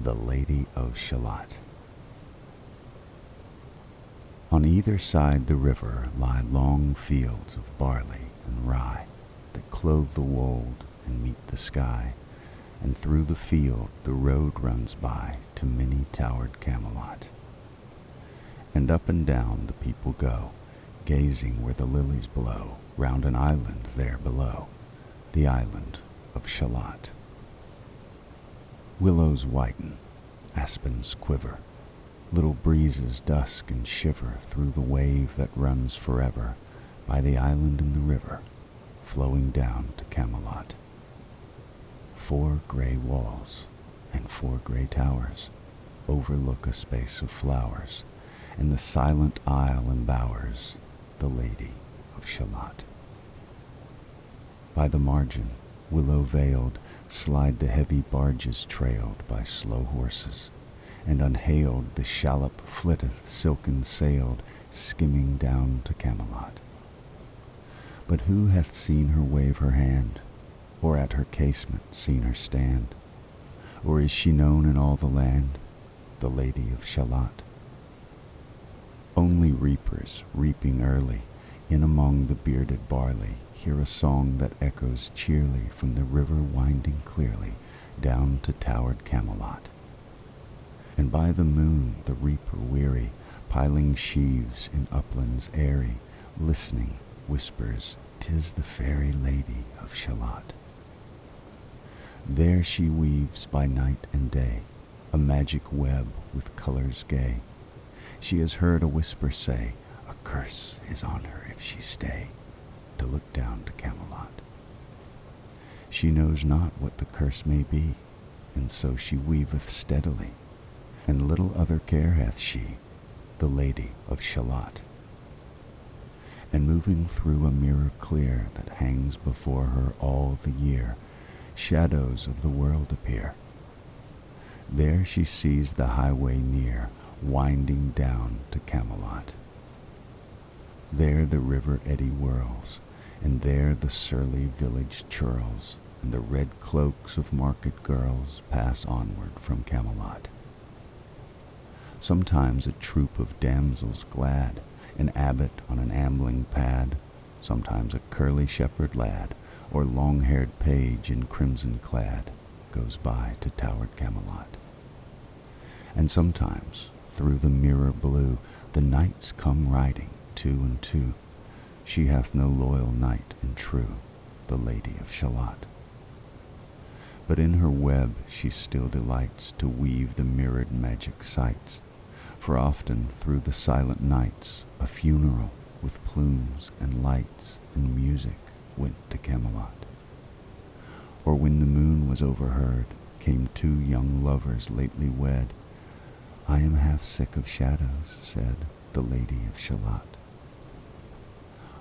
The Lady of Shalott. On either side the river lie long fields of barley and rye that clothe the wold and meet the sky, and through the field the road runs by to many-towered Camelot. And up and down the people go, gazing where the lilies blow, round an island there below, the island of Shalott. Willows whiten, aspens quiver, little breezes dusk and shiver through the wave that runs forever by the island in the river, flowing down to Camelot. 4 gray walls and 4 gray towers overlook a space of flowers, and the silent isle embowers the Lady of Shalott. By the margin, willow-veiled, slide the heavy barges trailed by slow horses, and unhailed the shallop flitteth silken-sailed, skimming down to Camelot. But who hath seen her wave her hand, or at her casement seen her stand? Or is she known in all the land, the Lady of Shalott? Only reapers, reaping early, in among the bearded barley, hear a song that echoes cheerly from the river winding clearly down to towered Camelot. And by the moon the reaper weary, piling sheaves in uplands airy, listening, whispers, "'Tis the fairy Lady of Shalott." There she weaves by night and day a magic web with colors gay. She has heard a whisper say, "A curse is on her if she stay to look down to Camelot." She knows not what the curse may be, and so she weaveth steadily, and little other care hath she, the Lady of Shalott. And moving through a mirror clear that hangs before her all the year, shadows of the world appear. There she sees the highway near, winding down to Camelot. There the river eddy whirls, and there the surly village churls, and the red cloaks of market girls pass onward from Camelot. Sometimes a troop of damsels glad, an abbot on an ambling pad, sometimes a curly shepherd lad, or long-haired page in crimson clad, goes by to towered Camelot. And sometimes, through the mirror blue, the knights come riding, 2 and 2. She hath no loyal knight and true, the Lady of Shalott. But in her web she still delights to weave the mirrored magic sights, for often through the silent nights a funeral with plumes and lights and music went to Camelot. Or when the moon was overheard, came 2 young lovers lately wed. "I am half sick of shadows," said the Lady of Shalott.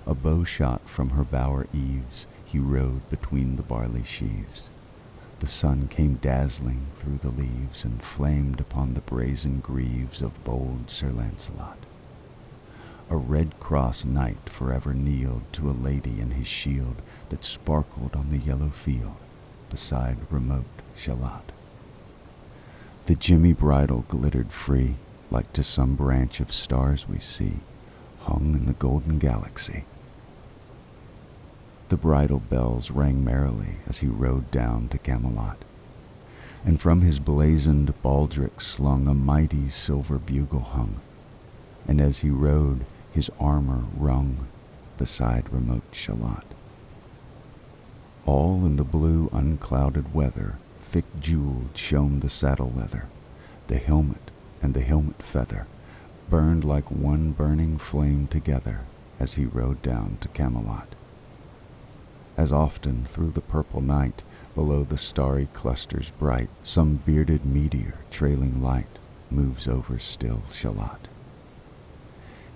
A bow shot from her bower eaves he rode between the barley sheaves. The sun came dazzling through the leaves and flamed upon the brazen greaves of bold Sir Lancelot. A red-cross knight forever kneeled to a lady in his shield that sparkled on the yellow field beside remote Shalott. The gemmy bridle glittered free, like to some branch of stars we see, hung in the golden galaxy. The bridle bells rang merrily as he rode down to Camelot, and from his blazoned baldric slung a mighty silver bugle hung, and as he rode his armor rung beside remote Shalott. All in the blue unclouded weather, thick jeweled shone the saddle leather, the helmet and the helmet feather burned like one burning flame together as he rode down to Camelot. As often through the purple night, below the starry clusters bright, some bearded meteor trailing light moves over still Shalott.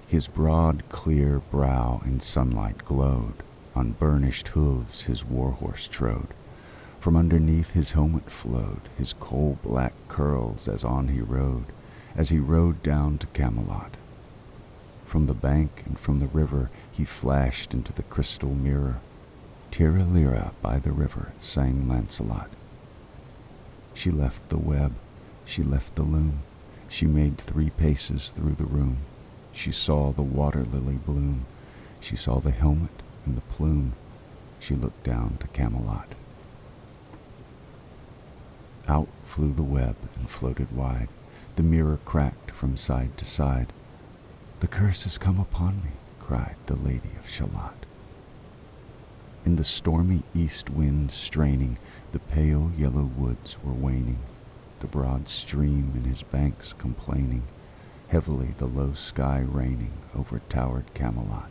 His broad clear brow in sunlight glowed, on burnished hooves his war-horse trode. From underneath his helmet flowed his coal-black curls as on he rode down to Camelot. From the bank and from the river he flashed into the crystal mirror. "Tira lira by the river," sang Lancelot. She left the web She left the loom. She made 3 paces through the room. She saw the water lily bloom. She saw the helmet and the plume. She looked down to Camelot. Out flew the web and floated wide. The mirror cracked from side to side. "The curse has come upon me," cried the Lady of Shalott. In the stormy east wind straining, the pale yellow woods were waning, the broad stream in his banks complaining, heavily the low sky raining over towered Camelot.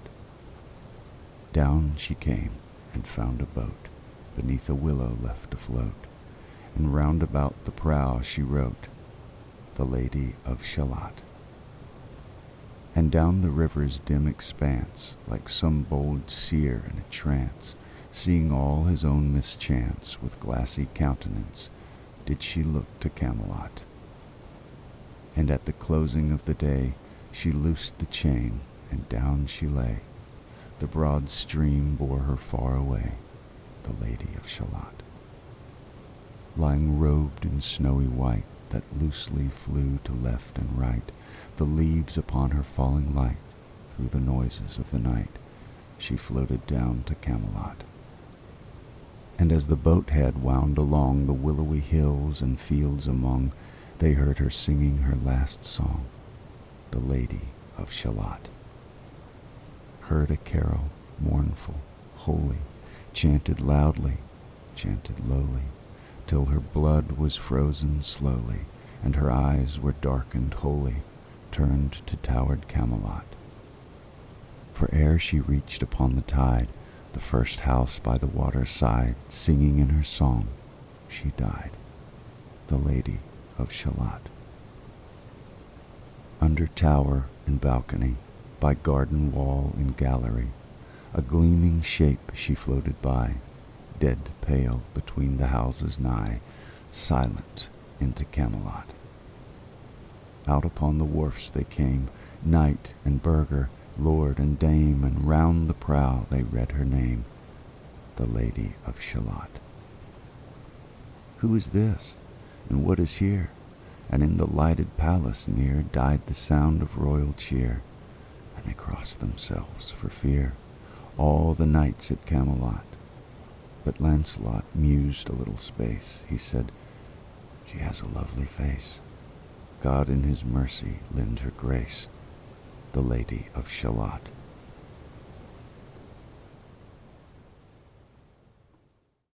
Down she came and found a boat beneath a willow left afloat, and round about the prow she wrote, "The Lady of Shalott." And down the river's dim expanse, like some bold seer in a trance, seeing all his own mischance, with glassy countenance, did she look to Camelot. And at the closing of the day, she loosed the chain, and down she lay. The broad stream bore her far away, the Lady of Shalott. Lying robed in snowy white, that loosely flew to left and right, the leaves upon her falling light, through the noises of the night, she floated down to Camelot. And as the boat head wound along the willowy hills and fields among, they heard her singing her last song, the Lady of Shalott. Heard a carol, mournful, holy, chanted loudly, chanted lowly, till her blood was frozen slowly, and her eyes were darkened wholly, turned to towered Camelot. For ere she reached upon the tide, the first house by the water's side, singing in her song, she died, the Lady of Shalott. Under tower and balcony, by garden wall and gallery, a gleaming shape she floated by, dead pale between the houses nigh, silent into Camelot. Out upon the wharfs they came, knight and burgher, lord and dame, and round the prow they read her name, the Lady of Shalott. Who is this, and what is here? And in the lighted palace near died the sound of royal cheer, and they crossed themselves for fear, all the knights at Camelot. But Lancelot mused a little space. He said, "She has a lovely face. God in his mercy lend her grace, the Lady of Shalott."